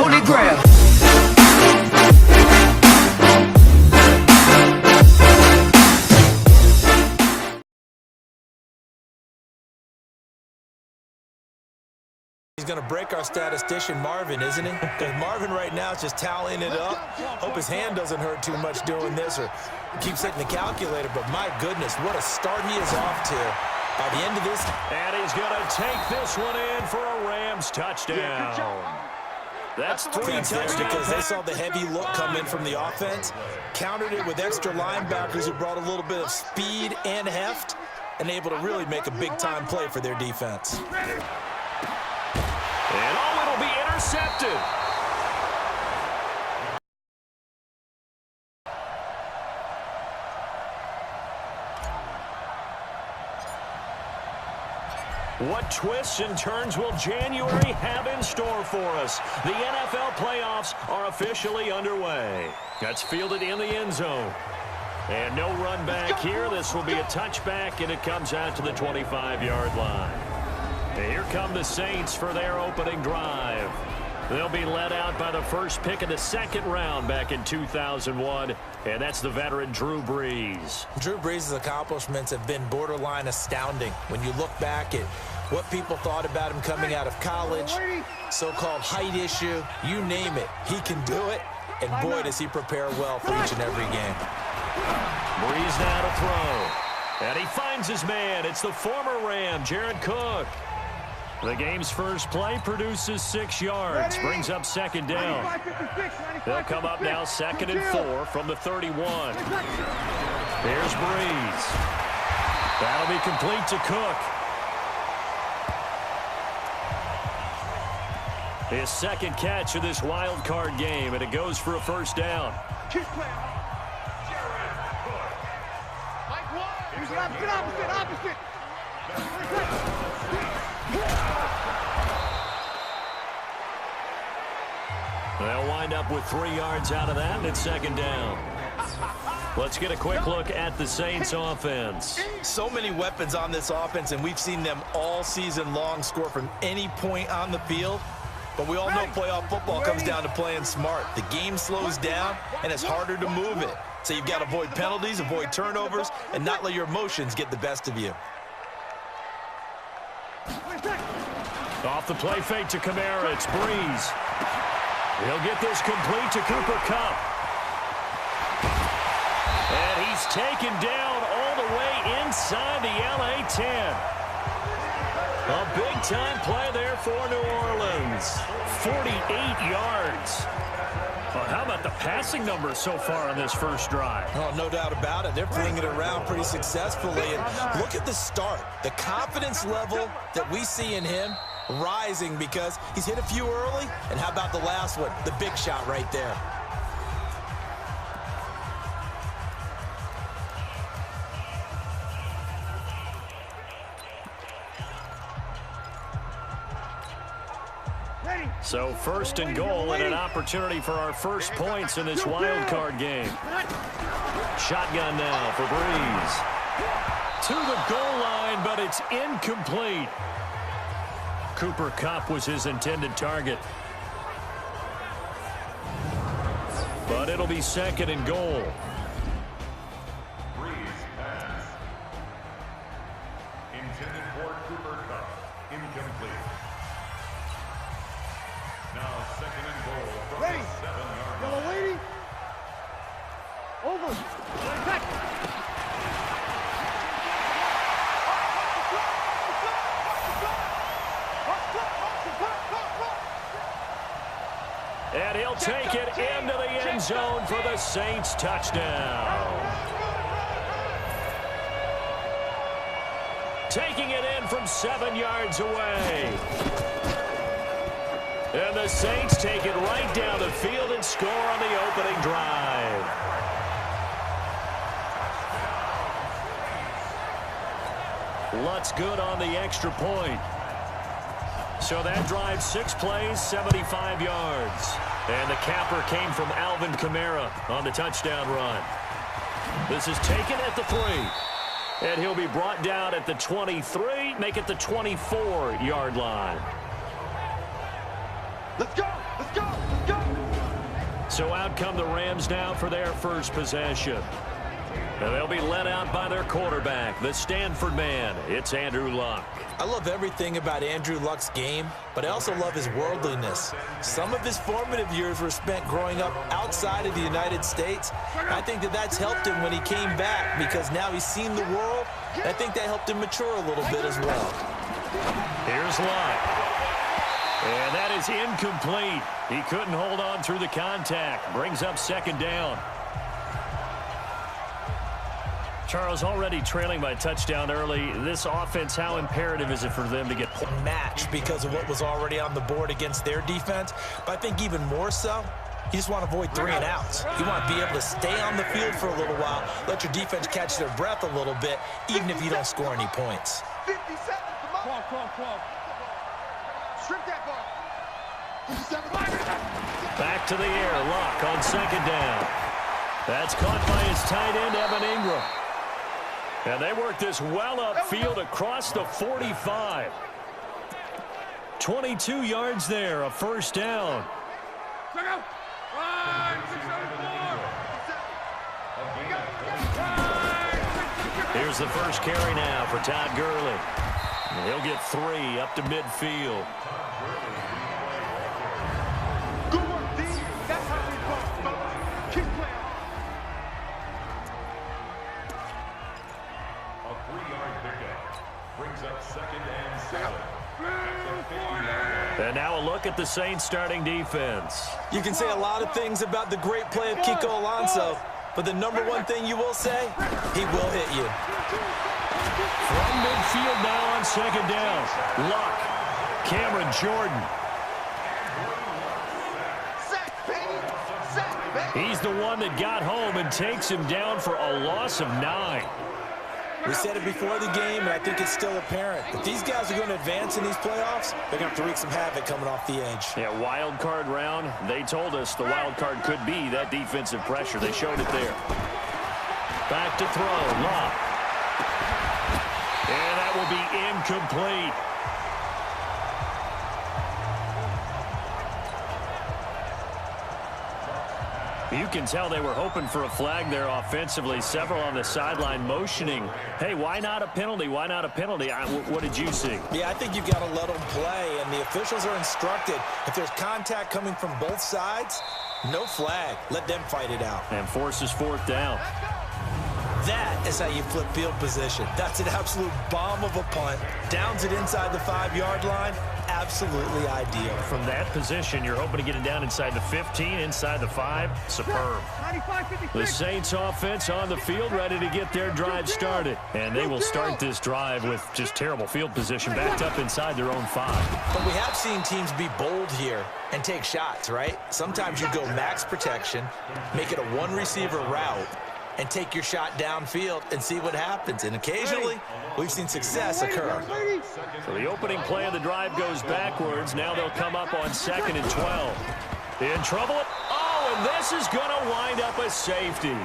holy grail. He's going to break our statistician Marvin, isn't he? Because Marvin right now is just tallying it up. Hope his hand doesn't hurt too much doing this or keeps hitting the calculator. But my goodness, what a start he is off to. By the end of this. And he's going to take this one in for a Rams touchdown. That's 3 touchdowns. Because they saw the heavy look come in from the offense. Countered it with extra linebackers who brought a little bit of speed and heft. And able to really make a big-time play for their defense. And it'll be intercepted. What twists and turns will January have in store for us? The NFL playoffs are officially underway. That's fielded in the end zone. And no run back here. This will be a touchback, and it comes out to the 25-yard line. And here come the Saints for their opening drive. They'll be led out by the first pick of the second round back in 2001, and that's the veteran Drew Brees. Drew Brees' accomplishments have been borderline astounding. When you look back at what people thought about him coming out of college, so-called height issue, you name it, he can do it. And boy, does he prepare well for each and every game. Brees now to throw. And he finds his man. It's the former Ram, Jared Cook. The game's first play produces 6 yards, brings up second down. They'll come up now 2nd and 4 from the 31. Here's Brees. That'll be complete to Cook. His second catch of this wild card game, and it goes for a first down. Opposite. They'll wind up with 3 yards out of that, and it's second down. Let's get a quick look at the Saints offense. So many weapons on this offense, and we've seen them all season long score from any point on the field. But we all know playoff football comes down to playing smart. The game slows down, and it's harder to move it. So you've got to avoid penalties, avoid turnovers, and not let your emotions get the best of you. Off the play fake to Kamara, it's Brees. He'll get this complete to Cooper Kupp. And he's taken down all the way inside the LA 10. A big-time play there for New Orleans. 48 yards. Well, how about the passing numbers so far on this first drive? Oh, no doubt about it. They're playing it around pretty successfully. And look at the start. The confidence level that we see in him rising because he's hit a few early. And how about the last one? The big shot right there. So first and goal and an opportunity for our first points in this wild card game. Shotgun now for Brees. To the goal line, but it's incomplete. Cooper Kupp was his intended target. But it'll be second and goal. Brees pass. Intended for Cooper Kupp. Incomplete. Now second and goal from the 7-yard line. Yellow lady. Over. Attack. And he'll take it into the end zone for the Saints touchdown. Taking it in from 7 yards away. And the Saints take it right down the field and score on the opening drive. Lutz good on the extra point. So that drive 6 plays, 75 yards. And the capper came from Alvin Kamara on the touchdown run. This is taken at the 3. And he'll be brought down at the 23, make it the 24-yard line. Let's go! Let's go! So out come the Rams now for their first possession. And they'll be led out by their quarterback, the Stanford man. It's Andrew Luck. I love everything about Andrew Luck's game, but I also love his worldliness. Some of his formative years were spent growing up outside of the United States. I think that that's helped him when he came back because now he's seen the world. I think that helped him mature a little bit as well. Here's Luck. And that is incomplete. He couldn't hold on through the contact. Brings up second down. Charles, already trailing by a touchdown early. This offense, how imperative is it for them to get matched because of what was already on the board against their defense? But I think even more so, you just want to avoid 3 and outs. You want to be able to stay on the field for a little while, let your defense catch their breath a little bit, even if you don't score any points. 50 seconds. Come on. Strip that ball. Back to the air. Luck on second down. That's caught by his tight end, Evan Ingram. And they work this well upfield across the 45. 22 yards there, a first down. Here's the first carry now for Todd Gurley. And he'll get 3 up to midfield. Good work, D. That's how we go. Keep playing. A 3-yard pickup brings up 2nd and 7. And now a look at the Saints starting defense. You can say a lot of things about the great play of Kiko Alonso, but the number one thing you will say, he will hit you. From midfield now on second down. Luck. Cameron Jordan. He's the one that got home and takes him down for a loss of 9. We said it before the game, and I think it's still apparent. If these guys are going to advance in these playoffs, they're going to have to wreak some havoc coming off the edge. Yeah, wild card round. They told us the wild card could be that defensive pressure. They showed it there. Back to throw. Luck. And that will be incomplete. You can tell they were hoping for a flag there offensively. Several on the sideline motioning. Hey, why not a penalty? Why not a penalty? What did you see? Yeah, I think you've got to let them play, and the officials are instructed. If there's contact coming from both sides, no flag. Let them fight it out. And forces 4th down. That is how you flip field position. That's an absolute bomb of a punt. Downs it inside the 5-yard line. Absolutely ideal. From that position, you're hoping to get it down inside the 15, inside the 5. Superb. The Saints offense on the field, ready to get their drive started. And they will start this drive with just terrible field position, backed up inside their own 5. But we have seen teams be bold here and take shots, right? Sometimes you go max protection, make it a 1-receiver route, and take your shot downfield and see what happens. And occasionally, we've seen success occur. So the opening play of the drive goes backwards. Now they'll come up on 2nd and 12. In trouble. Oh, and this is going to wind up a safety.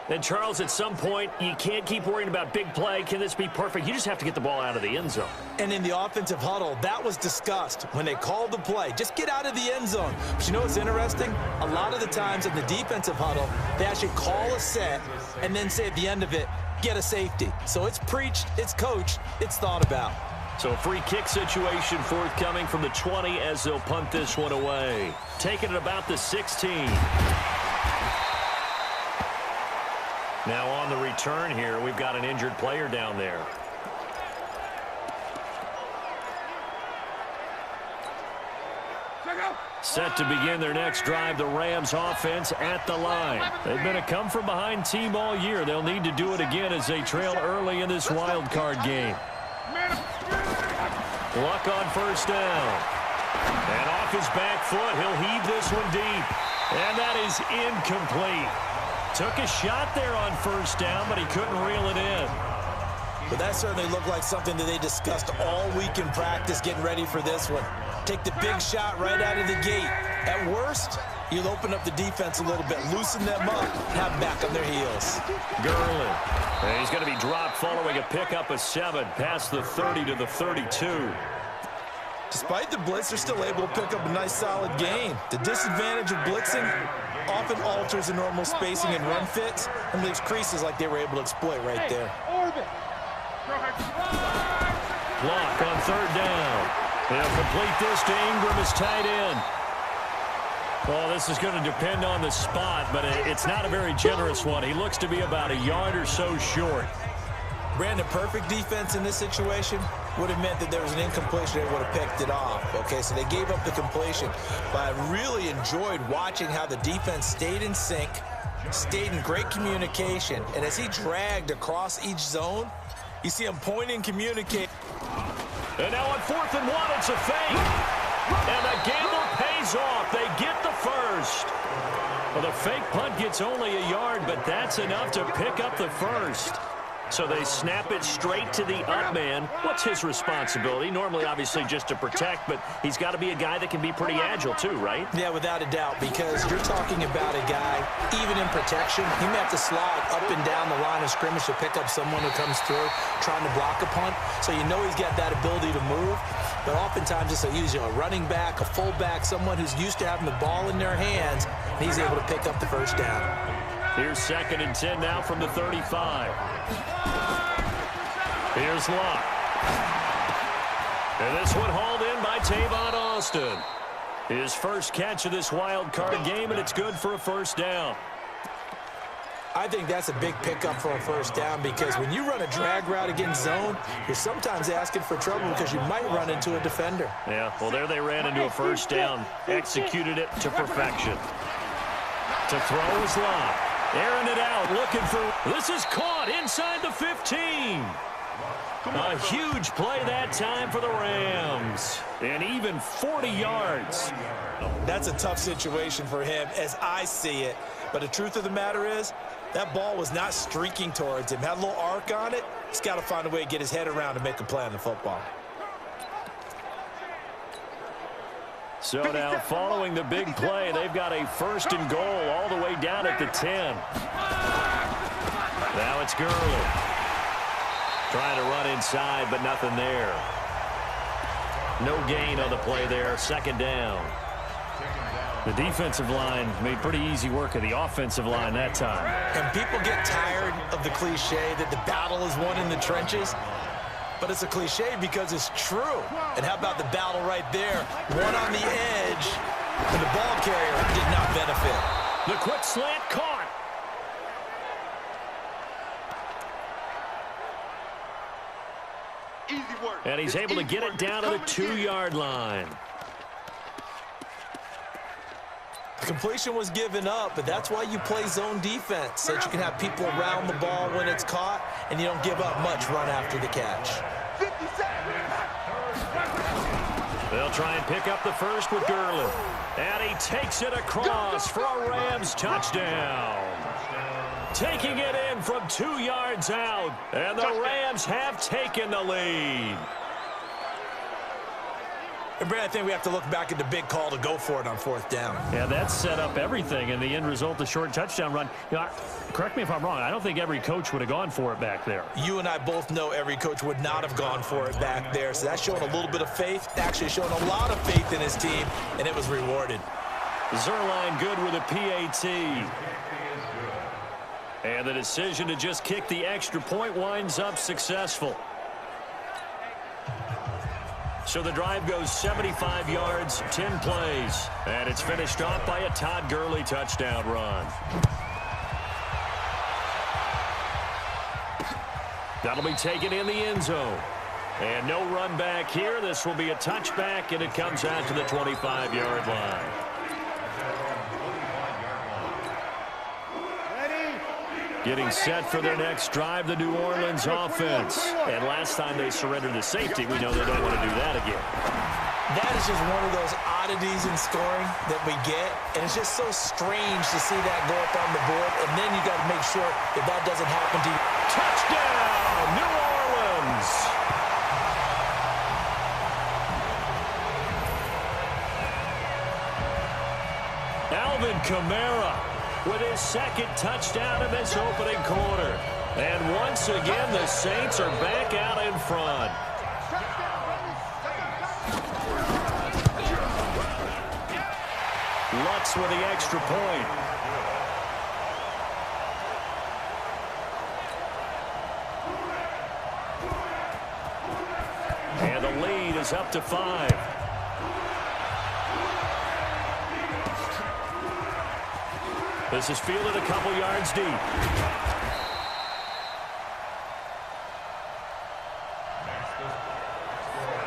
And, Charles, at some point, you can't keep worrying about big play. Can this be perfect? You just have to get the ball out of the end zone. And in the offensive huddle, that was discussed when they called the play. Just get out of the end zone. But you know what's interesting? A lot of the times in the defensive huddle, they actually call a set and then say at the end of it, get a safety. So it's preached, it's coached, it's thought about. So a free kick situation forthcoming from the 20 as they'll punt this one away. Taking it about the 16. Now on the return here, we've got an injured player down there. Set to begin their next drive, the Rams offense at the line. They've been a come-from-behind team all year. They'll need to do it again as they trail early in this wild card game. Luck on first down. And off his back foot, he'll heave this one deep. And that is incomplete. Took a shot there on first down, but he couldn't reel it in. But that certainly looked like something that they discussed all week in practice getting ready for this one. Take the big shot right out of the gate. At worst, You'll open up the defense a little bit, loosen them up, have them back on their heels. Gurley. And he's going to be dropped following a pickup of 7 past the 30 to the 32. Despite the blitz, they're still able to pick up a nice, solid gain. The disadvantage of blitzing often alters the normal spacing and run fits and leaves creases like they were able to exploit right there. Clock on 3rd down. They'll complete this to Ingram as tight end. Well, this is going to depend on the spot, but it's not a very generous one. He looks to be about a yard or so short. Brandon, perfect defense in this situation would have meant that there was an incompletion. They would have picked it off. Okay, so they gave up the completion. But I really enjoyed watching how the defense stayed in sync, stayed in great communication. And as he dragged across each zone, you see him pointing, communicate. And now on 4th and 1, it's a fake. And the gamble pays off. They get the first. Well, the fake punt gets only a yard, but that's enough to pick up the first. So they snap it straight to the up man. What's his responsibility? Normally, obviously, just to protect, but he's got to be a guy that can be pretty agile too, right? Yeah, without a doubt, because you're talking about a guy, even in protection, he may have to slide up and down the line of scrimmage to pick up someone who comes through trying to block a punt. So you know he's got that ability to move, but oftentimes it's usually a running back, a fullback, someone who's used to having the ball in their hands, and he's able to pick up the first down. Here's 2nd and 10 now from the 35. Here's Locke. And this one hauled in by Tavon Austin. His first catch of this wild card game, and it's good for a first down. I think that's a big pickup for a first down because when you run a drag route against zone, you're sometimes asking for trouble because you might run into a defender. Yeah, well, there they ran into a first down. Executed it to perfection. To throw is Locke. Airing it out, looking for... This is caught inside the 15. A huge play that time for the Rams. And even 40 yards. That's a tough situation for him as I see it. But the truth of the matter is, that ball was not streaking towards him. Had a little arc on it. He's got to find a way to get his head around and make a play on the football. So now, following the big play, they've got a 1st and goal all the way down at the 10. Now it's Gurley. Trying to run inside, but nothing there. No gain on the play there. 2nd down. The defensive line made pretty easy work of the offensive line that time. And people get tired of the cliche that the battle is won in the trenches. But it's a cliche because it's true. And how about the battle right there? One on the edge, and the ball carrier did not benefit. The quick slant caught. Easy work. And he's able to get it down to the 2-yard line. The completion was given up, but that's why you play zone defense, so that you can have people around the ball when it's caught, and you don't give up much run after the catch. 50 seconds. They'll try and pick up the first with Gurley. And he takes it across for a Rams touchdown. Taking it in from 2 yards out, and the Rams have taken the lead. And Brad, I think we have to look back at the big call to go for it on 4th down. Yeah, that set up everything in the end result, the short touchdown run. You know, correct me if I'm wrong, I don't think every coach would have gone for it back there. You and I both know every coach would not have gone for it back there, so that's showing a little bit of faith, actually showing a lot of faith in his team, and it was rewarded. Zerline good with a PAT. And the decision to just kick the extra point winds up successful. So the drive goes 75 yards, 10 plays. And it's finished off by a Todd Gurley touchdown run. That'll be taken in the end zone. And no run back here. This will be a touchback, and it comes out to the 25-yard line. Getting set for their next drive, the New Orleans offense. And last time they surrendered the safety, we know they don't want to do that again. That is just one of those oddities in scoring that we get. And it's just so strange to see that go up on the board. And then you got to make sure that that doesn't happen to you. Touchdown, New Orleans! Alvin Kamara with his second touchdown in this opening quarter. And once again, the Saints are back out in front. Lutz with the extra point. And the lead is up to 5. This is fielded a couple yards deep.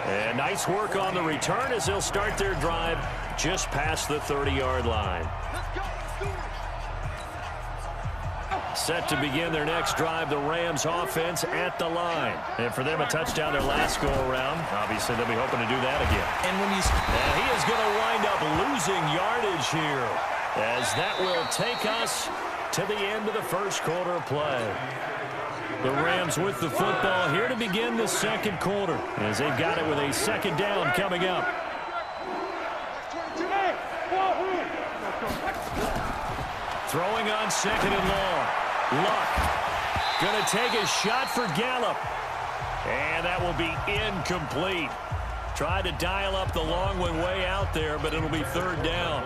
And nice work on the return as they'll start their drive just past the 30-yard line. Set to begin their next drive, the Rams offense at the line. And for them, a touchdown their last go-around. Obviously, they'll be hoping to do that again. And when you... And he is going to wind up losing yardage here, as that will take us to the end of the first quarter of play. The Rams with the football here to begin the second quarter, as they've got it with a second down coming up. Throwing on second and long. Luck going to take a shot for Gallup. And that will be incomplete. Tried to dial up the long one way out there, but it'll be third down.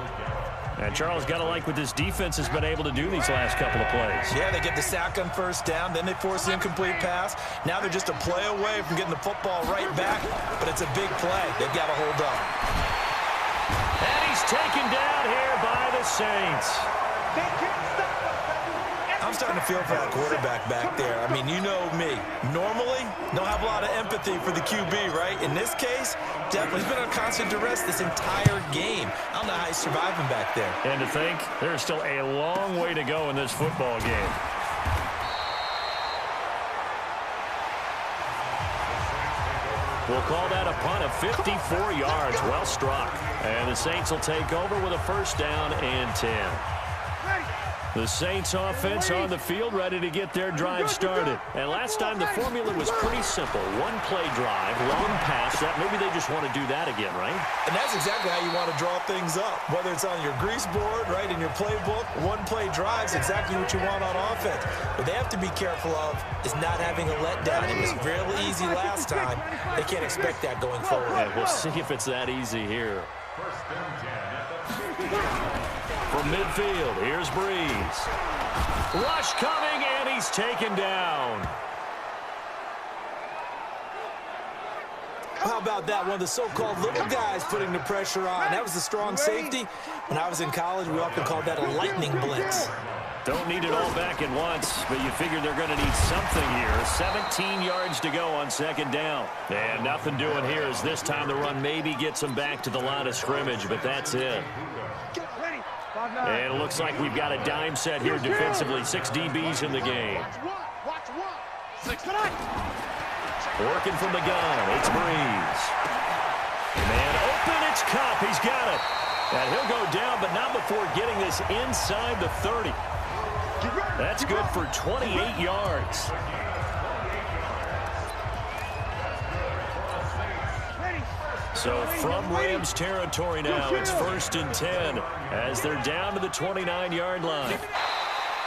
And Charles, got to like what this defense has been able to do these last couple of plays. Yeah, they get the sack on first down, then they force the incomplete pass. Now they're just a play away from getting the football right back, but it's a big play. They've got to hold up. And he's taken down here by the Saints. I'm starting to feel for that quarterback back there. I mean, you know me. Normally, don't have a lot of empathy for the QB, right? In this case, definitely. He's been under constant duress this entire game. I don't know how he's surviving back there. And to think, there's still a long way to go in this football game. We'll call that a punt of 54 yards. Well struck. And the Saints will take over with a first down and 10. The Saints offense on the field, ready to get their drive started. And last time the formula was pretty simple. One play drive, long pass. That maybe they just want to do that again, right? And that's exactly how you want to draw things up. Whether it's on your grease board, right, in your playbook, one play drive is exactly what you want on offense. What they have to be careful of is not having a letdown. It was real easy last time. They can't expect that going forward. And we'll see if it's that easy here. From midfield, here's Breeze. Rush coming, and he's taken down. How about that? One of the so-called little guys putting the pressure on. That was the strong safety. When I was in college, we often called that a lightning blitz. Don't need it all back at once, but you figure they're going to need something here. 17 yards to go on second down. And nothing doing here as this time the run maybe gets them back to the line of scrimmage, but that's it. And it looks like we've got a dime set here defensively. 6 DBs in the game. Working from the gun, it's Breeze. Man open, it's Cup. He's got it. And he'll go down, but not before getting this inside the 30. That's good for 28 yards. So from Rams territory now, it's 1st and 10 as they're down to the 29-yard line.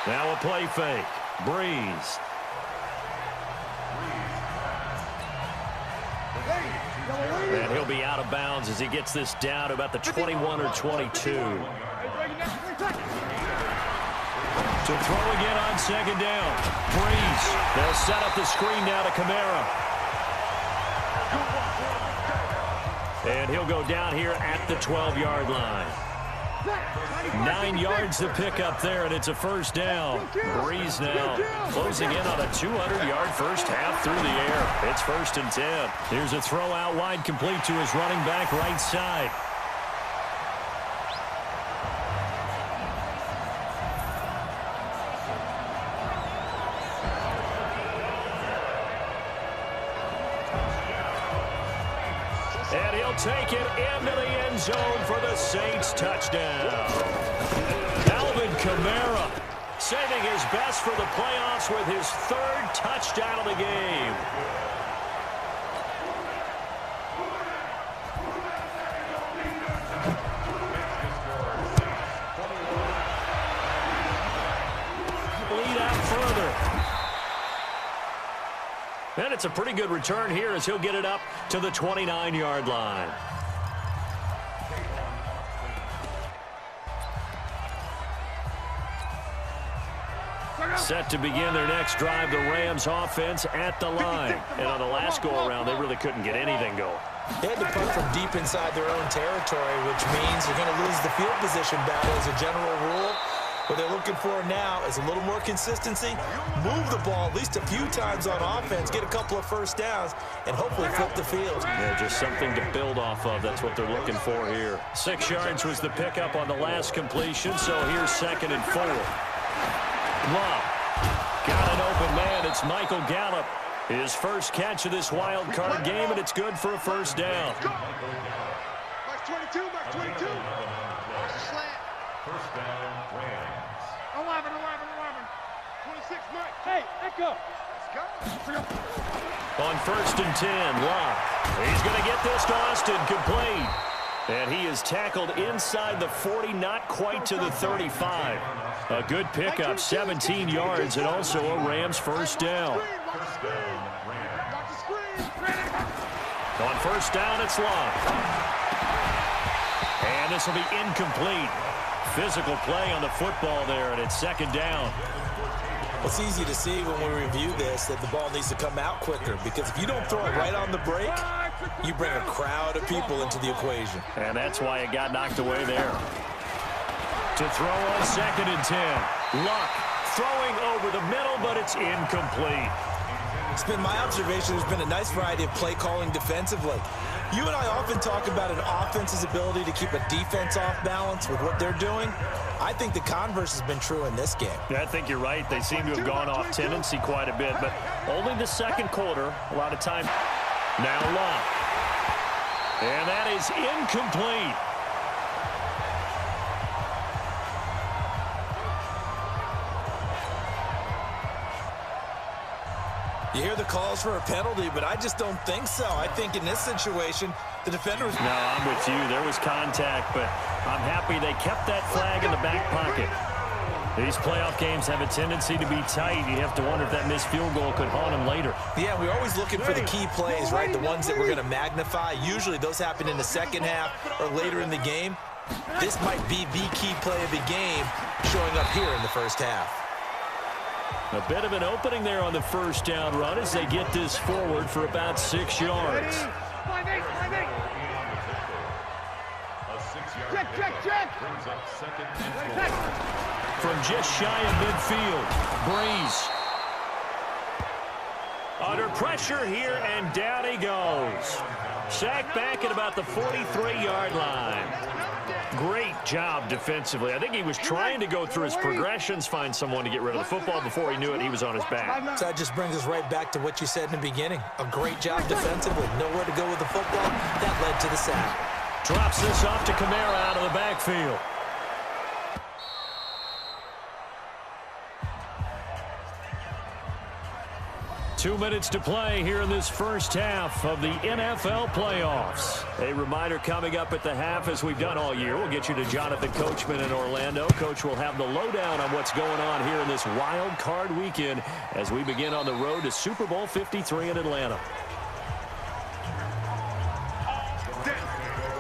Now a play fake. Breeze. And he'll be out of bounds as he gets this down to about the 21 or 22. To throw again on second down. Breeze. They'll set up the screen now to Kamara. And he'll go down here at the 12-yard line. 9 yards to pick up there, and it's a first down. Breeze now closing in on a 200-yard first half through the air. It's 1st and 10. Here's a throw out wide complete to his running back right side. And he'll take it into the end zone for the Saints touchdown. Alvin Kamara saving his best for the playoffs with his 3rd touchdown of the game. a pretty good return here as he'll get it up to the 29-yard line. Set to begin their next drive, the Rams offense at the line. And on the last go-around, they really couldn't get anything going. They had to punt from deep inside their own territory, which means they're going to lose the field position battle as a general rule. What they're looking for now is a little more consistency, move the ball at least a few times on offense, get a couple of first downs, and hopefully flip the field. Yeah, just something to build off of. That's what they're looking for here. 6 yards was the pickup on the last completion, so here's 2nd and 4. Love. Got an open man. It's Michael Gallup. His first catch of this wild card game, and it's good for a first down. Max 22, Max 22. First down, Rams. 11. 26, Max. Hey, Echo. Let's go. On 1st and 10, Love. He's going to get this to Austin, complete. And he is tackled inside the 40, not quite to the 35. A good pickup, 17 yards, and also a Rams first down. On first down, it's Love. And this will be incomplete. Physical play on the football there, and it's 2nd down. It's easy to see when we review this that the ball needs to come out quicker, because if you don't throw it right on the break, you bring a crowd of people into the equation. And that's why it got knocked away there. To throw on 2nd and 10. Luck throwing over the middle, but it's incomplete. It's been my observation there's been a nice variety of play calling defensively. You and I often talk about an offense's ability to keep a defense off balance with what they're doing. I think the converse has been true in this game. Yeah, I think you're right. They seem to have gone off tendency quite a bit, but only the 2nd quarter. A lot of time. Now Luck. And that is incomplete. You hear the calls for a penalty, but I just don't think so. I think in this situation, the defender was... No, I'm with you. There was contact, but I'm happy they kept that flag in the back pocket. These playoff games have a tendency to be tight. You have to wonder if that missed field goal could haunt them later. Yeah, we're always looking for the key plays, right? The ones that we're going to magnify. Usually those happen in the second half or later in the game. This might be the key play of the game showing up here in the first half. A bit of an opening there on the first down run as they get this forward for about 6 yards. Check. Brings up 2nd and 4. From just shy of midfield, Breeze. Under pressure here, and down he goes. Sacked back at about the 43-yard line. Great job defensively. I think he was trying to go through his progressions, find someone to get rid of the football. Before he knew it, he was on his back. So that just brings us right back to what you said in the beginning. A great job defensively. Nowhere to go with the football. That led to the sack. Drops this off to Kamara out of the backfield. Two minutes to play here in this first half of the NFL playoffs. A reminder coming up at the half, as we've done all year. We'll get you to Jonathan Coachman in Orlando. Coach will have the lowdown on what's going on here in this wild card weekend as we begin on the road to Super Bowl 53 in Atlanta.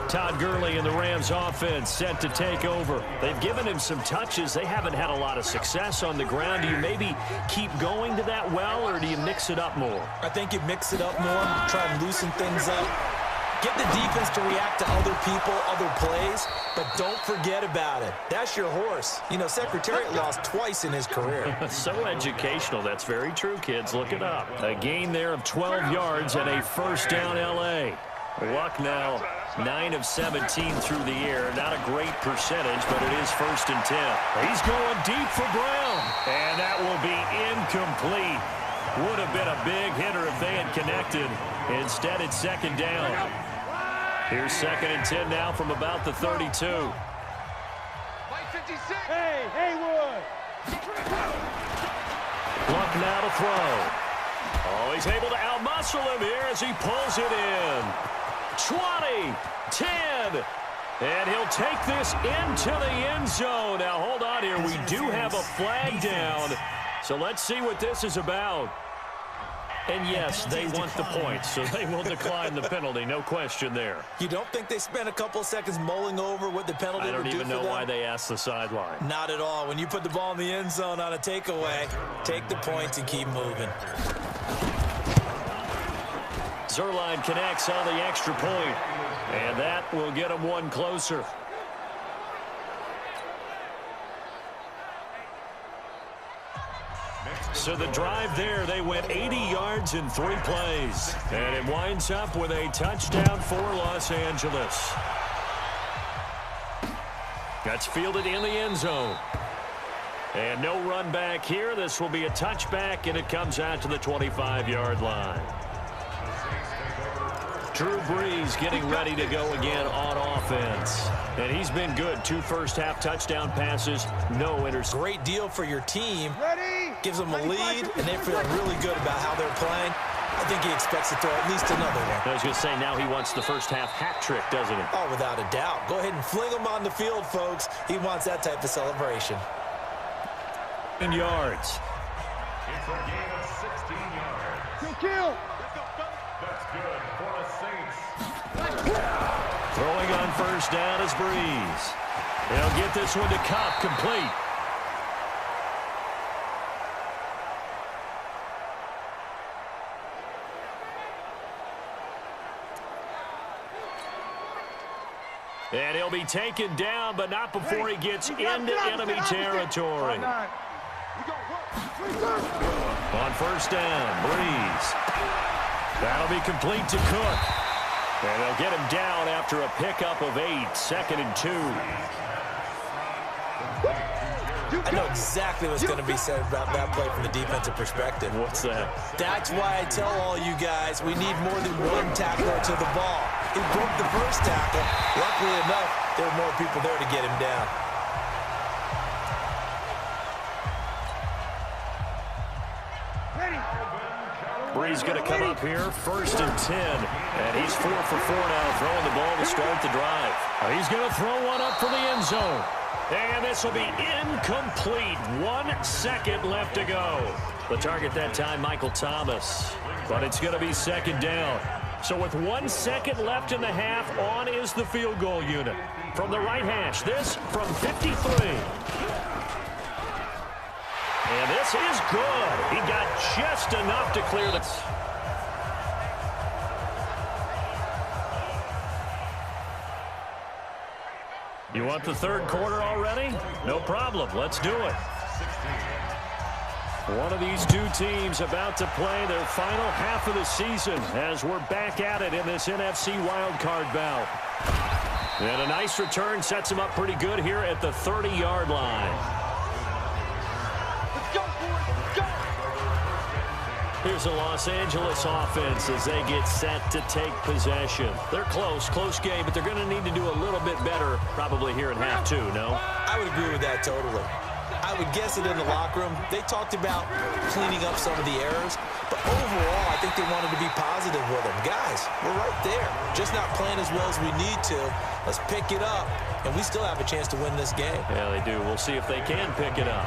Todd Gurley and the Rams offense set to take over. They've given him some touches. They haven't had a lot of success on the ground. Do you maybe keep going to that well, or do you mix it up more? I think you mix it up more, try and loosen things up. Get the defense to react to other people, other plays, but don't forget about it. That's your horse. You know, Secretariat lost twice in his career. So educational. That's very true, kids. Look it up. A gain there of 12 yards and a first down L.A. Luck now 9 of 17 through the air. Not a great percentage, but it is 1st and 10. He's going deep for Brown, and that will be incomplete. Would have been a big hitter if they had connected. Instead, it's 2nd down. Here's 2nd and 10 now from about the 32. Hey, Haywood. Luck now to throw. Oh, he's able to outmuscle him here as he pulls it in. 20, 10, and he'll take this into the end zone. Now, hold on here. We do have a flag down, so let's see what this is about. And yes, they want the points, so they will decline the penalty. No question there. You don't think they spent a couple of seconds mulling over what the penalty would do for them? I don't even know why they asked the sideline. Not at all. When you put the ball in the end zone on a takeaway, take the points and keep moving. Zerline connects on the extra point, and that will get them one closer. So the drive there, they went 80 yards in 3 plays. And it winds up with a touchdown for Los Angeles. That's fielded in the end zone. And no run back here. This will be a touchback, and it comes out to the 25-yard line. Drew Brees getting ready to go again on offense. And he's been good. 2 first-half touchdown passes, no interceptions. Great deal for your team. Ready? Gives them a lead, and they're feeling really good about how they're playing. I think he expects to throw at least another one. I was going to say, now he wants the first-half hat trick, doesn't he? Oh, without a doubt. Go ahead and fling him on the field, folks. He wants that type of celebration. In yards. It's a gain of 16 yards. Kill. That's good for the Saints. Throwing on first down is Brees. He'll get this one to Cobb, complete. And he'll be taken down, but not before he gets into enemy territory. On first down, Brees. That'll be complete to Cook. And they'll get him down after a pickup of 8, 2nd and 2. I know exactly what's going to be said about that play from the defensive perspective. What's that? That's why I tell all you guys we need more than one tackler to the ball. He broke the first tackle. Luckily enough, there were more people there to get him down. Brees going to come up here, 1st and 10. And he's 4 for 4 now, throwing the ball to start the drive. He's going to throw one up for the end zone. And this will be incomplete. 1 second left to go. The target that time, Michael Thomas. But it's going to be 2nd down. So with 1 second left in the half, on is the field goal unit. From the right hash, this from 53. And this is good. He got just enough to clear this. You want the 3rd quarter already? No problem. Let's do it. One of these 2 teams about to play their final half of the season as we're back at it in this NFC wildcard bout. And a nice return sets them up pretty good here at the 30-yard line. Here's the Los Angeles offense as they get set to take possession. They're close game, but they're going to need to do a little bit better probably here in half 2, no? I would agree with that totally. I would guess it in the locker room. They talked about cleaning up some of the errors, but overall, I think they wanted to be positive with them. Guys, we're right there. Just not playing as well as we need to. Let's pick it up, and we still have a chance to win this game. Yeah, they do. We'll see if they can pick it up.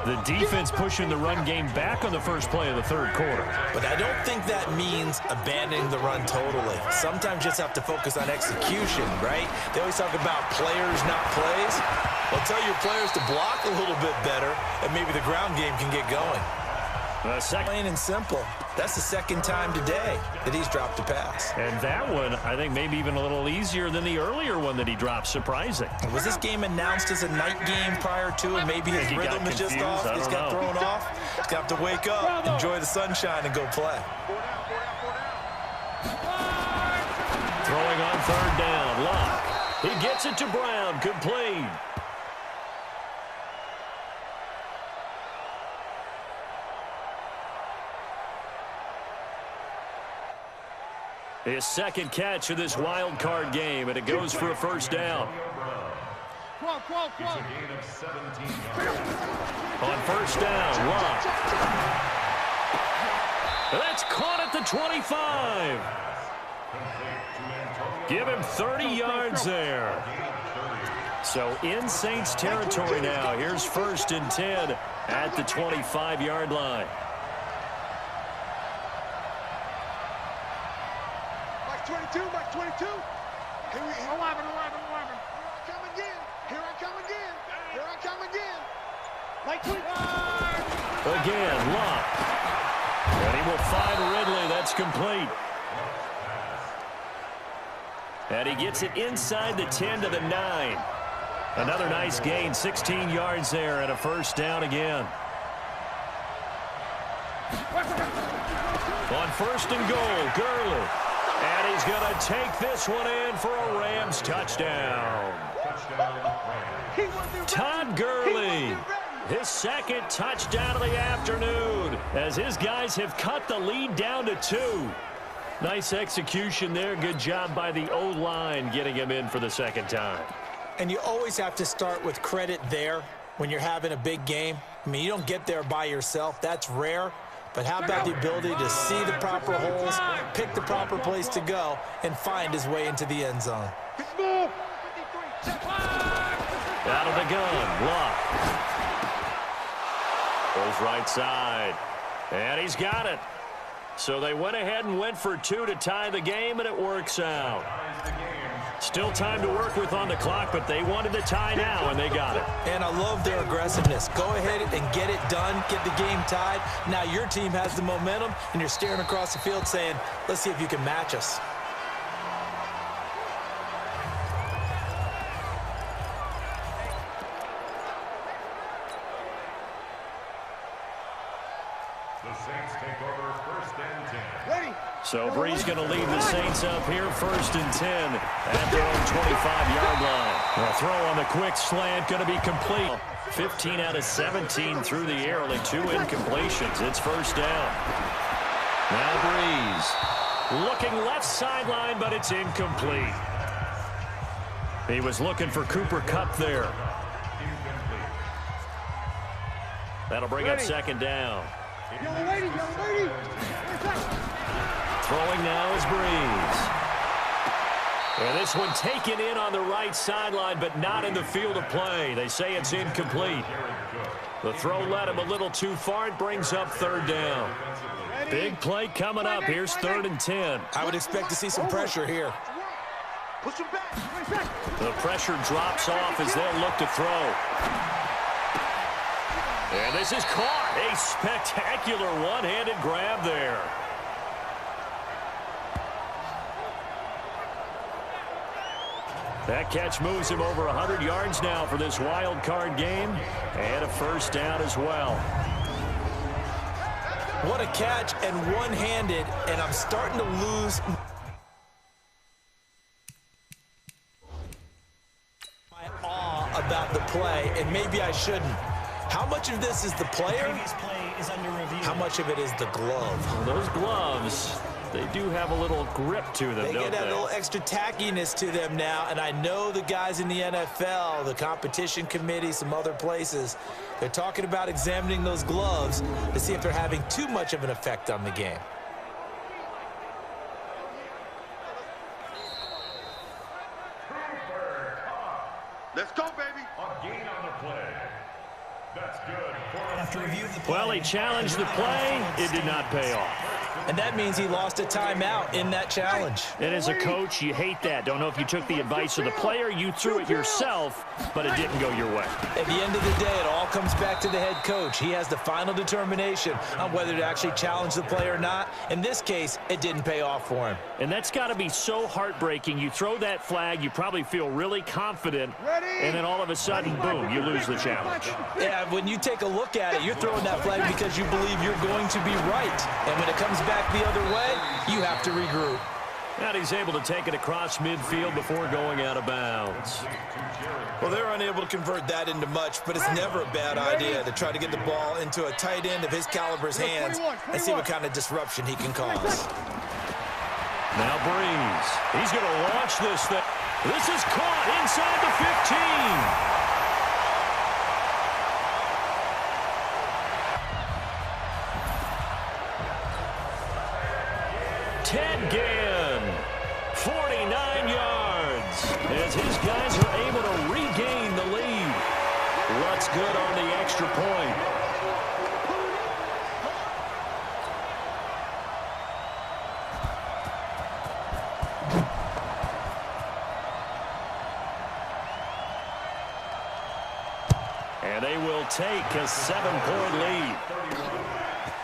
The defense pushing the run game back on the first play of the 3rd quarter. But I don't think that means abandoning the run totally. Sometimes you just have to focus on execution, right? They always talk about players, not plays. Well, tell your players to block a little bit better, and maybe the ground game can get going. Plain and simple. That's the 2nd time today that he's dropped a pass. And that one, I think, maybe even a little easier than the earlier one that he dropped. Surprising. Was this game announced as a night game prior to, and maybe his rhythm is just off? He's got thrown off. He's got to wake up, enjoy the sunshine, and go play. Throwing on 3rd down. Locke. He gets it to Brown. Complete. His 2nd catch of this wild card game, and it goes for a 1st down. It's a gain of 17 yards. On 1st down, Locke. That's caught at the 25. Give him 30 yards there. So in Saints territory now. Here's 1st and 10 at the 25-yard line. Mike 22, Mike 22. Here we 11. Here I come again. Here I come again. Here I come again. Mike 21. Again, Locke. And he will find Ridley. That's complete. And he gets it inside the 10 to the 9. Another nice gain, 16 yards there, and a first down again. On first and goal, Gurley. And he's going to take this one in for a Rams touchdown. Todd Gurley, his second touchdown of the afternoon, as his guys have cut the lead down to 2. Nice execution there. Good job by the O-line getting him in for the second time. And you always have to start with credit there when you're having a big game. I mean, you don't get there by yourself. That's rare. But how about the ability to see the proper holes, pick the proper place to go, and find his way into the end zone? Out of the gun, Locke. Goes right side. And he's got it. So they went ahead and went for 2 to tie the game, and it works out. Still time to work with on the clock, but they wanted the tie now, and they got it. And I love their aggressiveness. Go ahead and get it done, get the game tied. Now your team has the momentum, and you're staring across the field saying, let's see if you can match us. The Saints take over first and 10. Ready. So Brees going to lead the Saints up here first and 10 at their own 25-yard line. The throw on the quick slant going to be complete. 15 out of 17 through the air, only 2 incompletions. It's first down. Now Brees looking left sideline, but it's incomplete. He was looking for Cooper Kupp there. That'll bring up second down. Young lady. Throwing now is Brees. And this one taken in on the right sideline, but not in the field of play. They say it's incomplete. The throw led him a little too far. It brings up third down. Big play coming up. Here's 3rd and 10. I would expect to see some pressure here. Push him back. The pressure drops off as they'll look to throw. And this is caught. A spectacular one-handed grab there. That catch moves him over 100 yards now for this wild card game, and a first down as well. What a catch, and one-handed, and I'm starting to lose my awe about the play, and maybe I shouldn't. How much of this is the player? How much of it is the glove? Well, those gloves, they do have a little grip to them, They don't get they? that little extra tackiness to them now, and I know the guys in the NFL, the competition committee, some other places, they're talking about examining those gloves to see if they're having too much of an effect on the game. Let's go, baby. A gain on the play. That's good. After review of the play, Well, he challenged the play. It did not pay off. And that means he lost a timeout in that challenge. And as a coach, you hate that. Don't know if you took the advice of the player, you threw it yourself, but it didn't go your way. At the end of the day, it all comes back to the head coach. He has the final determination on whether to actually challenge the play or not. In this case, it didn't pay off for him. And that's got to be so heartbreaking. You throw that flag, you probably feel really confident, and then all of a sudden, boom, you lose the challenge. Yeah, when you take a look at it, you're throwing that flag because you believe you're going to be right. And when it comes back the other way, you have to regroup. And he's able to take it across midfield before going out of bounds. Well, they're unable to convert that into much, but it's never a bad idea to try to get the ball into a tight end of his caliber's hands and see what kind of disruption he can cause. Now Brees. He's going to launch this thing. This is caught inside the 15. Ted Ginn, 49 yards, as his guys are able to regain the lead. What's good on the extra point? take a 7-point lead.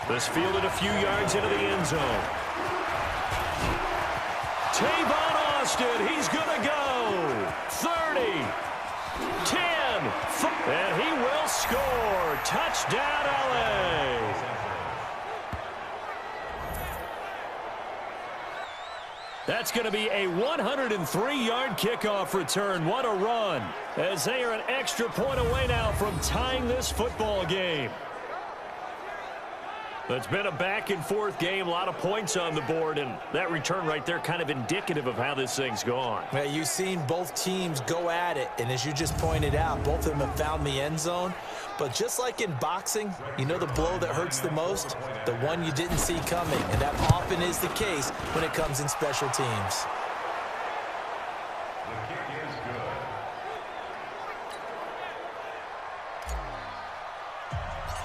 This fielded a few yards into the end zone. Tavon Austin, he's going to go. 30, 10, and he will score. Touchdown, LA. That's going to be a 103-yard kickoff return. What a run, as they are an extra point away now from tying this football game. It's been a back-and-forth game, a lot of points on the board, and that return right there kind of indicative of how this thing's gone. Yeah, you've seen both teams go at it, and as you just pointed out, both of them have found the end zone. But just like in boxing, you know the blow that hurts the most? The one you didn't see coming, and that often is the case when it comes in special teams.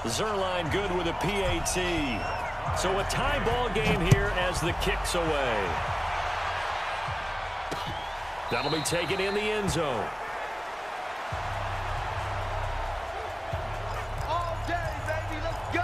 Zerline good with a PAT. So a tie ball game here as the kick's away. That'll be taken in the end zone. All day, baby, let's go.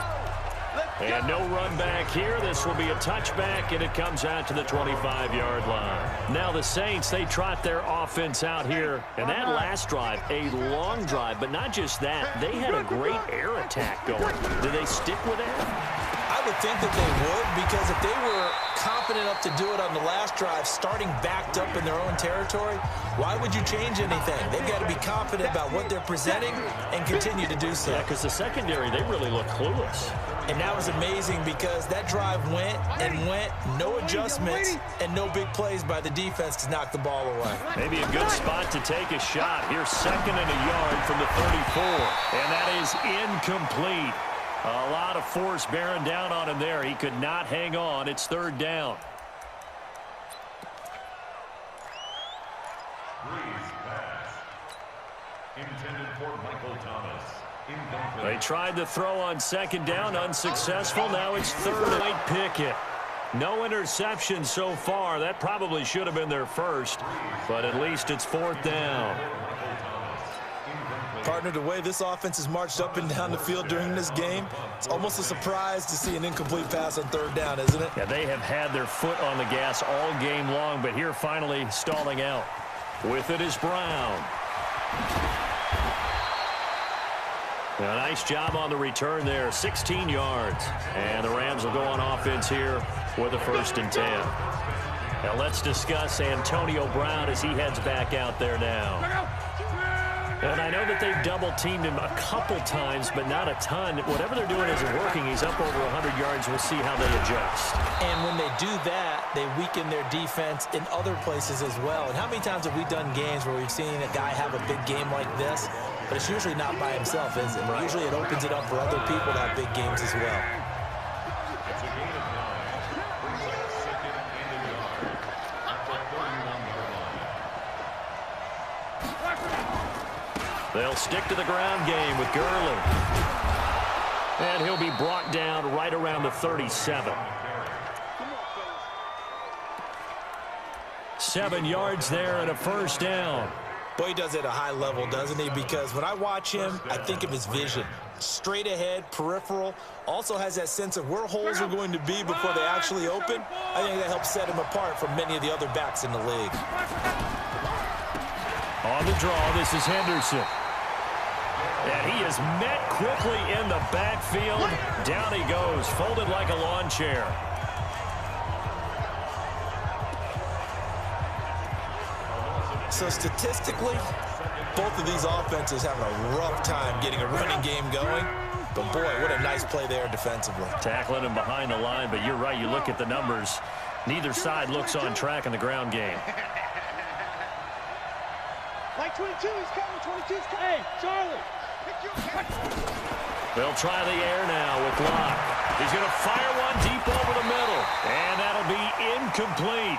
And no run back here. This will be a touchback, and it comes out to the 25-yard line. Now the Saints, they trot their offense out here. And that last drive, a long drive, but not just that. They had a great air attack going. Do they stick with that? I would think that they would, because if they were confident enough to do it on the last drive, starting backed up in their own territory, why would you change anything? They've got to be confident about what they're presenting and continue to do so. Yeah, because the secondary, they really look clueless. And that was amazing because that drive went and went, no adjustments, and no big plays by the defense to knock the ball away. Maybe a good spot to take a shot. Here's 2nd and a yard from the 34. And that is incomplete. A lot of force bearing down on him there. He could not hang on. It's 3rd down. Breeze pass. Intended for Michael Thomas. They tried to throw on 2nd down, unsuccessful. Now it's 3rd and Pickett. No interception so far. That probably should have been their first, but at least it's 4th down. Partner, the way this offense has marched up and down the field during this game, it's almost a surprise to see an incomplete pass on 3rd down, isn't it? Yeah, they have had their foot on the gas all game long, but here finally stalling out. With it is Brown. A nice job on the return there, 16 yards. And the Rams will go on offense here with a 1st and 10. Now let's discuss Antonio Brown as he heads back out there now. And I know that they've double-teamed him a couple times, but not a ton. Whatever they're doing isn't working. He's up over 100 yards. We'll see how they adjust. And when they do that, they weaken their defense in other places as well. And how many times have we done games where we've seen a guy have a big game like this? But it's usually not by himself, is it? Right. Usually it opens it up for other people to have big games as well. It's a gain of 9. Brings up 2nd and a yard. At the 31-yard line. They'll stick to the ground game with Gurley. And he'll be brought down right around the 37. 7 yards there and a 1st down. Boy, he does it at a high level, doesn't he? Because when I watch him, I think of his vision. Straight ahead, peripheral. Also has that sense of where holes are going to be before they actually open. I think that helps set him apart from many of the other backs in the league. On the draw, this is Henderson. And he is met quickly in the backfield. Down he goes, folded like a lawn chair. So statistically, both of these offenses having a rough time getting a running game going. But boy, what a nice play there defensively. Tackling him behind the line, but you're right, you look at the numbers. Neither side looks on track in the ground game. Like 22 is coming, 22 is coming. Hey, Charlie. They'll try the air now with Locke. He's going to fire one deep over the middle. And that'll be incomplete.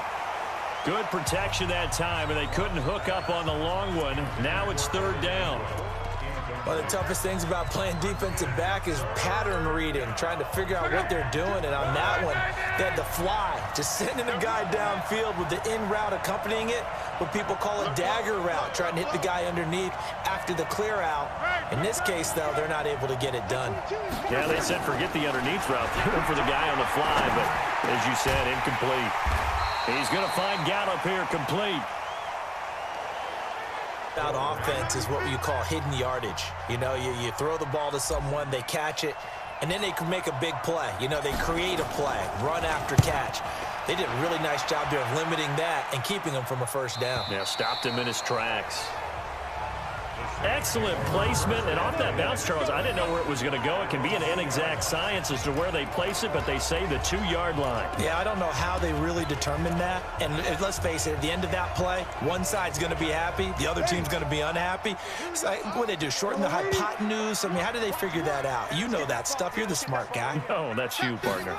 Good protection that time, and they couldn't hook up on the long one. Now it's 3rd down. One of the toughest things about playing defensive back is pattern reading, trying to figure out what they're doing. And on that one, they had the fly, just sending a guy downfield with the in route accompanying it, what people call a dagger route, trying to hit the guy underneath after the clear out. In this case, though, they're not able to get it done. Yeah, they said forget the underneath route. They went for the guy on the fly, but as you said, incomplete. He's going to find Gallup here complete. About offense is what you call hidden yardage. You know, you throw the ball to someone, they catch it, and then they can make a big play. You know, they create a play, run after catch. They did a really nice job there of limiting that and keeping him from a first down. Yeah, stopped him in his tracks. Excellent placement, and off that bounce, Charles, I didn't know where it was going to go. It can be an inexact science as to where they place it, but they say the 2-yard line. Yeah, I don't know how they really determined that. And let's face it, at the end of that play, one side's going to be happy, the other team's going to be unhappy. It's like, what do they do, shorten the hypotenuse? I mean, how do they figure that out? You know that stuff. You're the smart guy. Oh, that's you, partner.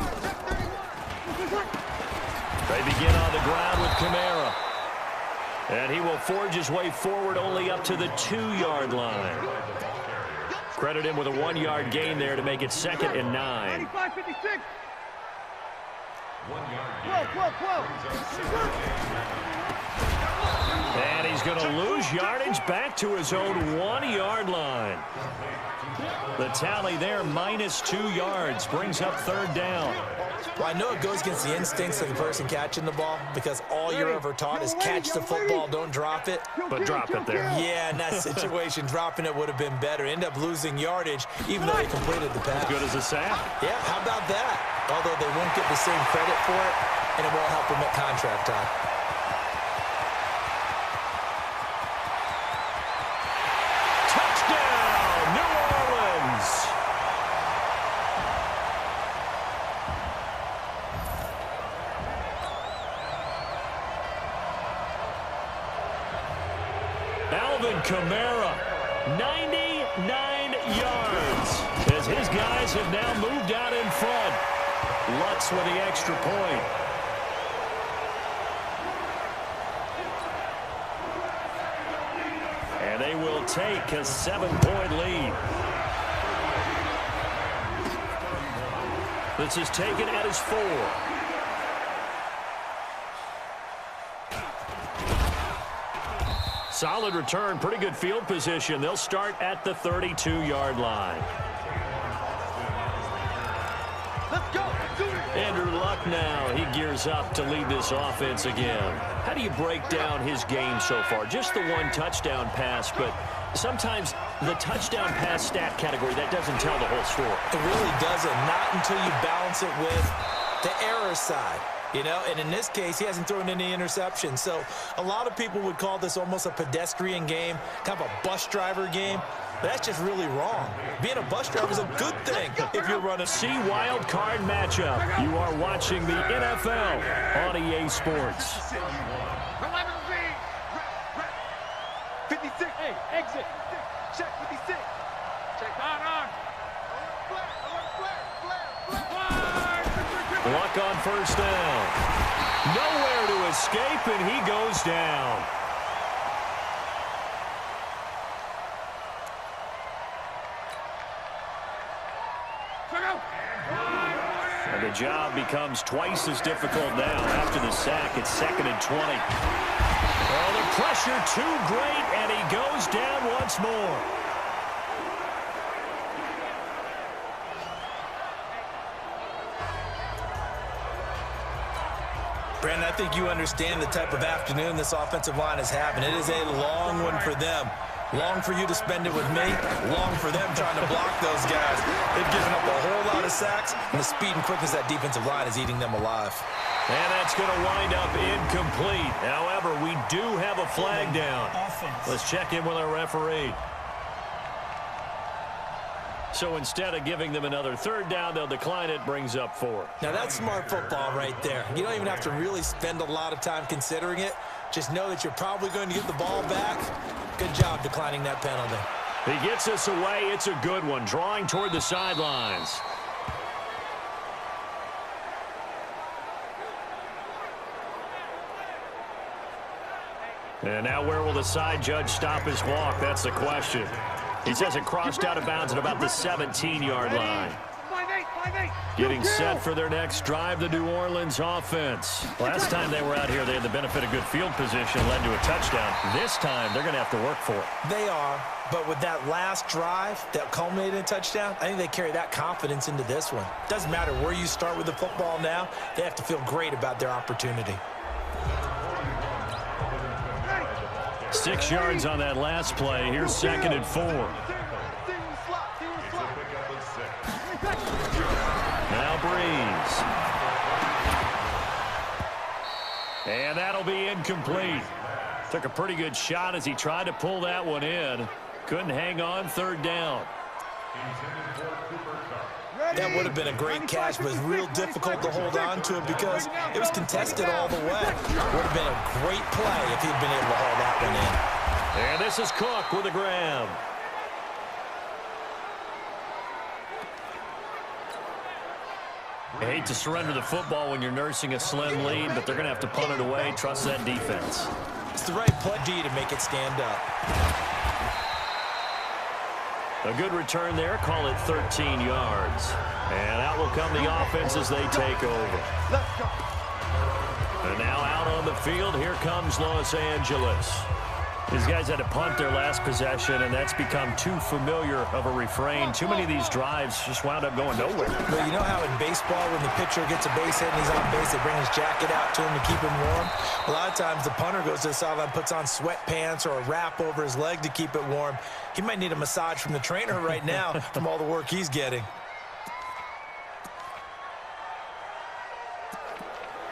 They begin on the ground with Kamara. And he will forge his way forward only up to the 2-yard line. Credit him with a 1-yard gain there to make it 2nd and 9. 55-56. 1 yard. And he's going to lose yardage back to his own 1-yard line. The tally there, -2 yards, brings up 3rd down. Well, I know it goes against the instincts of the person catching the ball because all you're ever taught is catch the football, don't drop it. But drop it there. Yeah, in that situation, dropping it would have been better. End up losing yardage, even though they completed the pass. Good as a sack. Yeah, how about that? Although they won't get the same credit for it, and it won't help them at contract time. Touchdown, New Orleans! Alvin Kamara, 99 yards, as his guys have now moved out in front. Lutz with the extra point. And they will take a 7-point lead. This is taken at his 4. Solid return, pretty good field position. They'll start at the 32-yard line. Let's go. Andrew Luck now, he gears up to lead this offense again. How do you break down his game so far? Just the 1 touchdown pass, but sometimes the touchdown pass stat category, that doesn't tell the whole story. It really doesn't, not until you balance it with the error side. You know, and in this case, he hasn't thrown any interceptions. So a lot of people would call this almost a pedestrian game, kind of a bus driver game. But that's just really wrong. Being a bus driver is a good thing if you're running. See Wildcard matchup. You are watching the NFL on EA Sports. 56. Hey, exit. Check 56. Check on. Luck on first down. Nowhere to escape, and he goes down. And the job becomes twice as difficult now after the sack. It's 2nd and 20. Oh, the pressure too great, and he goes down once more. Brandon, I think you understand the type of afternoon this offensive line is having. It is a long one for them. Long for you to spend it with me. Long for them trying to block those guys. They've given up a whole lot of sacks, and the speed and quickness of that defensive line is eating them alive. And that's going to wind up incomplete. However, we do have a flag down. Let's check in with our referee. So instead of giving them another 3rd down, they'll decline it, brings up 4. Now, that's smart football right there. You don't even have to really spend a lot of time considering it. Just know that you're probably going to get the ball back. Good job declining that penalty. He gets us away. It's a good one, drawing toward the sidelines. And now where will the side judge stop his walk? That's the question. He says it crossed out of bounds at about the 17-yard line. 5-8. Getting set for their next drive, the New Orleans offense. Last time they were out here, they had the benefit of good field position, led to a touchdown. This time, they're going to have to work for it. They are, but with that last drive that culminated in a touchdown, I think they carry that confidence into this one. Doesn't matter where you start with the football now, they have to feel great about their opportunity. 6 yards on that last play. Here's 2nd and 4. Now Breeze. And that'll be incomplete. Took a pretty good shot as he tried to pull that one in. Couldn't hang on, 3rd down. That would have been a great catch, but it's real difficult to hold on to it because it was contested all the way. Would have been a great play if he'd been able to haul that one in. And this is Cook with a grab. I hate to surrender the football when you're nursing a slim lead, but they're going to have to punt it away. Trust that defense. It's the right play to make it stand up. A good return there. Call it 13 yards. And out will come the offense as they take over. And now out on the field, here comes Los Angeles. These guys had to punt their last possession, and that's become too familiar of a refrain. Too many of these drives just wound up going nowhere. Well, you know how in baseball, when the pitcher gets a base hit and he's on base, they bring his jacket out to him to keep him warm? A lot of times the punter goes to the sideline, puts on sweatpants or a wrap over his leg to keep it warm. He might need a massage from the trainer right now from all the work he's getting.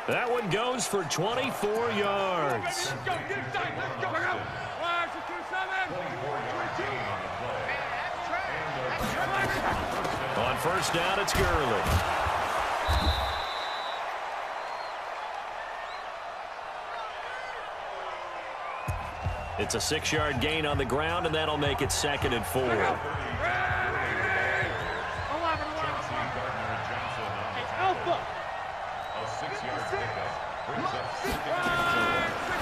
That one goes for 24 yards. Let's go. On 1st down, it's Gurley. It's a 6-yard gain on the ground, and that'll make it 2nd and 4.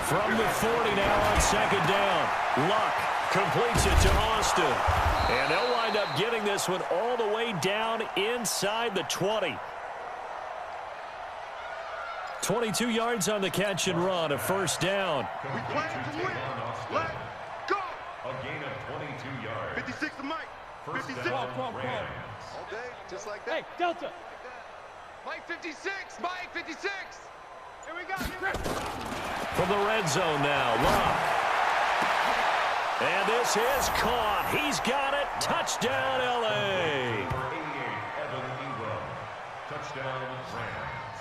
From the 40 now on 2nd down. Luck completes it to Austin. And they'll wind up getting this one all the way down inside the 20. 22 yards on the catch and run, a 1st down. We plan to win. Let's go. A gain of 22 yards. 56 to Mike. 56. Down, All day, just like that. Hey, Delta. Mike 56. Mike 56. Here we go. From the red zone now, Luck. And this is caught. He's got it. Touchdown, L.A. 88, Evan Ingram. Touchdown, Rams.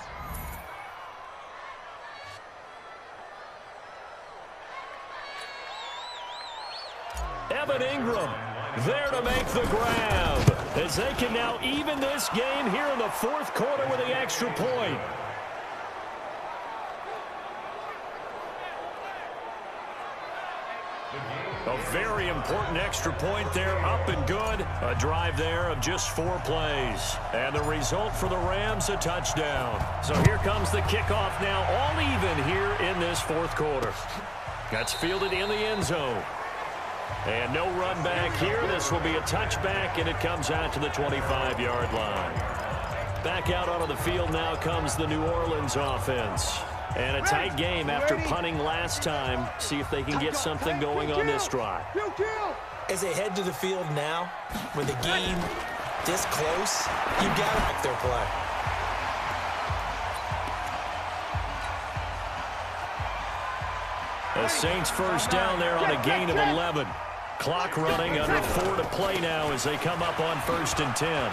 Evan Ingram there to make the grab, as they can now even this game here in the 4th quarter with the extra point. A very important extra point there, up and good. A drive there of just 4 plays. And the result for the Rams, a touchdown. So here comes the kickoff now, all even here in this 4th quarter. That's fielded in the end zone. And no run back here. This will be a touchback, and it comes out to the 25-yard line. Back out onto the field now comes the New Orleans offense. And a tight game after punting last time. See if they can get something going on this drive. As they head to the field now, with the game this close, you've got to back their play. The Saints 1st down there on a gain of 11. Clock running, under 4 to play now as they come up on 1st and 10.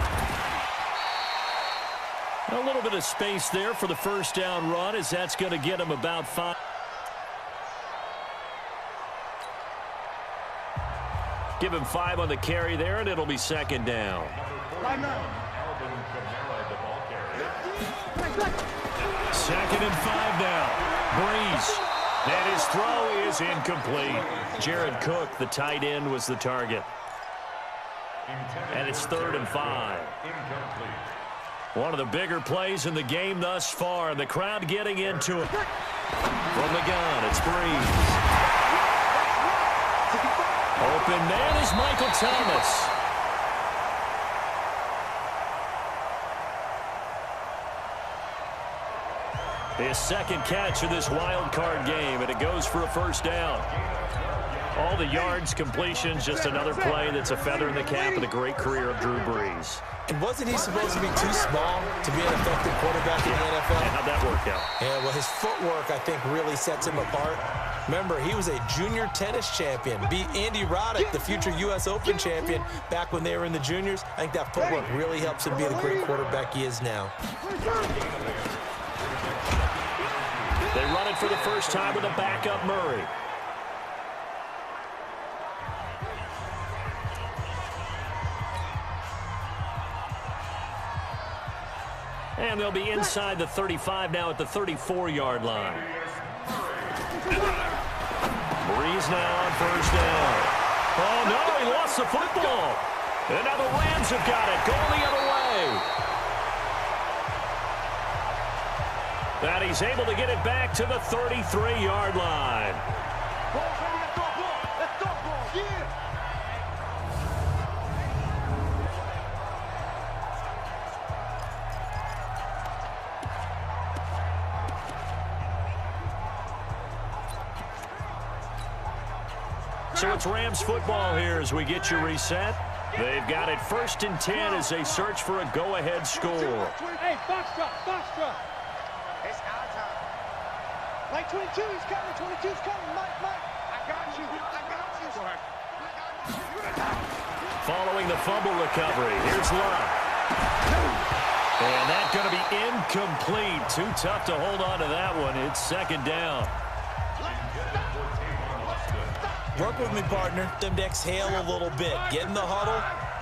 A little bit of space there for the 1st down run, as that's going to get them about 5. Give him 5 on the carry there, and it'll be 2nd down. 2nd and 5 now. Breeze. And his throw is incomplete. Jared Cook, the tight end, was the target. And it's 3rd and 5. One of the bigger plays in the game thus far. The crowd getting into it. From the gun, it's Breeze. open man is Michael Thomas. His second catch of this wild card game, and it goes for a first down. All the yards, completions, just another play that's a feather in the cap of the great career of Drew Brees. And wasn't he supposed to be too small to be an effective quarterback in the NFL? And how'd that work out? Yeah, well, his footwork, I think, really sets him apart. Remember, he was a junior tennis champion, beat Andy Roddick, the future U.S. Open champion, back when they were in the juniors. I think that footwork really helps him be the great quarterback he is now. They run it for the first time with a backup Murray. And they'll be inside the 35 now at the 34-yard line. Brees now on first down. Oh, no, he lost the football. And now the Rams have got it, going the other way. And he's able to get it back to the 33-yard line. So it's Rams football here as we get you reset. They've got it 1st and 10 as they search for a go-ahead score. Hey, box drop, box drop. It's our time. Mike 22 is coming, 22 is coming. Mike. I got you. Following the fumble recovery, here's Love. And that's going to be incomplete. Too tough to hold on to that one. It's 2nd down. Work with me, partner. Them to exhale a little bit. Get in the huddle.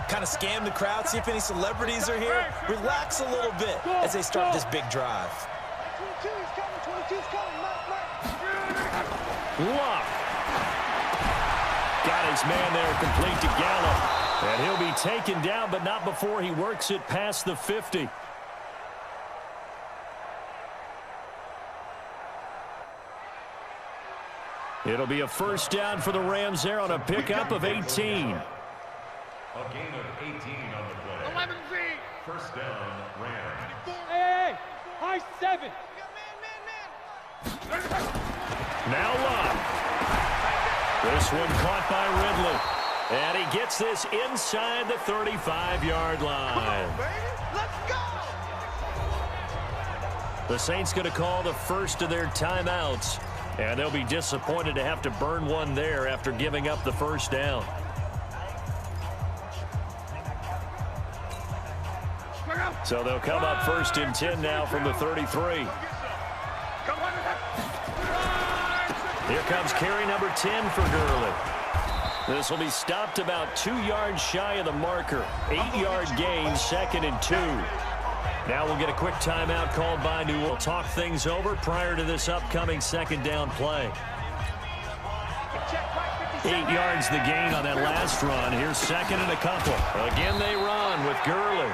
Kind of scan the crowd. See if any celebrities are here. Relax a little bit as they start this big drive. 22's coming, 22's coming. Mike. Love. Got his man there complete to Gallup. And he'll be taken down, but not before he works it past the 50. It'll be a first down for the Rams there on a pickup of 18. A gain of 18 on the play. 11 feet. First down, Rams. Hey, high 7. Now Love. This one caught by Ridley. And he gets this inside the 35-yard line. Let's go. The Saints going to call the first of their timeouts. And they'll be disappointed to have to burn one there after giving up the first down. So they'll come up 1st and 10 now from the 33. Here comes carry number 10 for Gurley. This will be stopped about 2 yards shy of the marker. 8-yard gain, 2nd and 2. Now we'll get a quick timeout called by New Orleans. We'll talk things over prior to this upcoming 2nd down play. 8 yards the gain on that last run. Here's 2nd and a couple. Again they run with Gurley.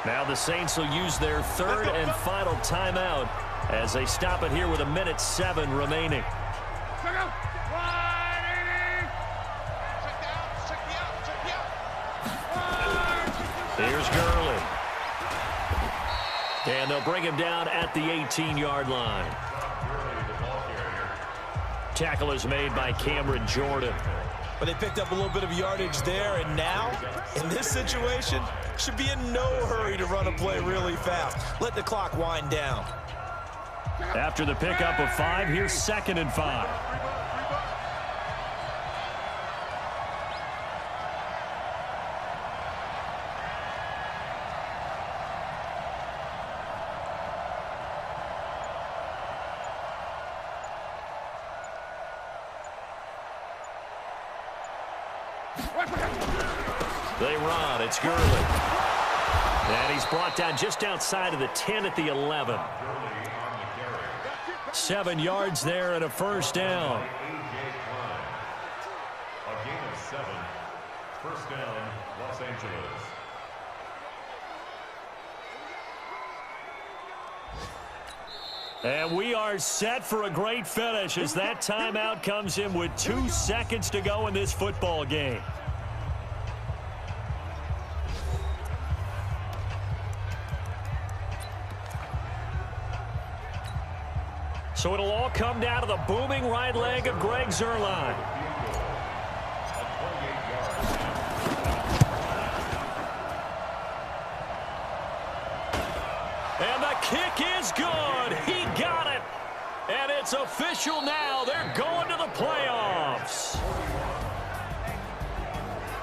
Now the Saints will use their 3rd and final timeout as they stop it here with 1:07 remaining. Here's Gurley. And they'll bring him down at the 18-yard line. Tackle is made by Cameron Jordan. But they picked up a little bit of yardage there, and now, in this situation, should be in no hurry to run a play really fast. Let the clock wind down. After the pickup of 5, here's 2nd and 5. They run. It's Gurley. And he's brought down just outside of the 10 at the 11. 7 yards there and a first down. A gain of 7. First down, Los Angeles. And we are set for a great finish as that timeout comes in with 2 seconds to go in this football game. So it'll all come down to the booming right leg of Greg Zuerlein. And the kick is good. He got it. And it's official now. They're going to the playoffs.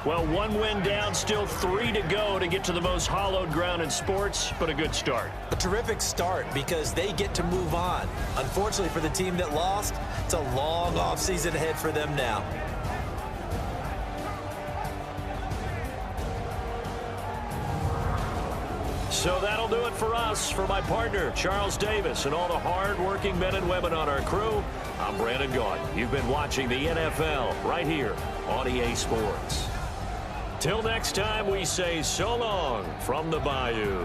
Well, 1 win down, still 3 to go to get to the most hallowed ground in sports, but a good start. A terrific start because they get to move on. Unfortunately for the team that lost, it's a long offseason ahead for them now. So that'll do it for us. For my partner, Charles Davis, and all the hard-working men and women on our crew, I'm Brandon Gaudin. You've been watching the NFL right here on EA Sports. Till next time, we say so long from the Bayou.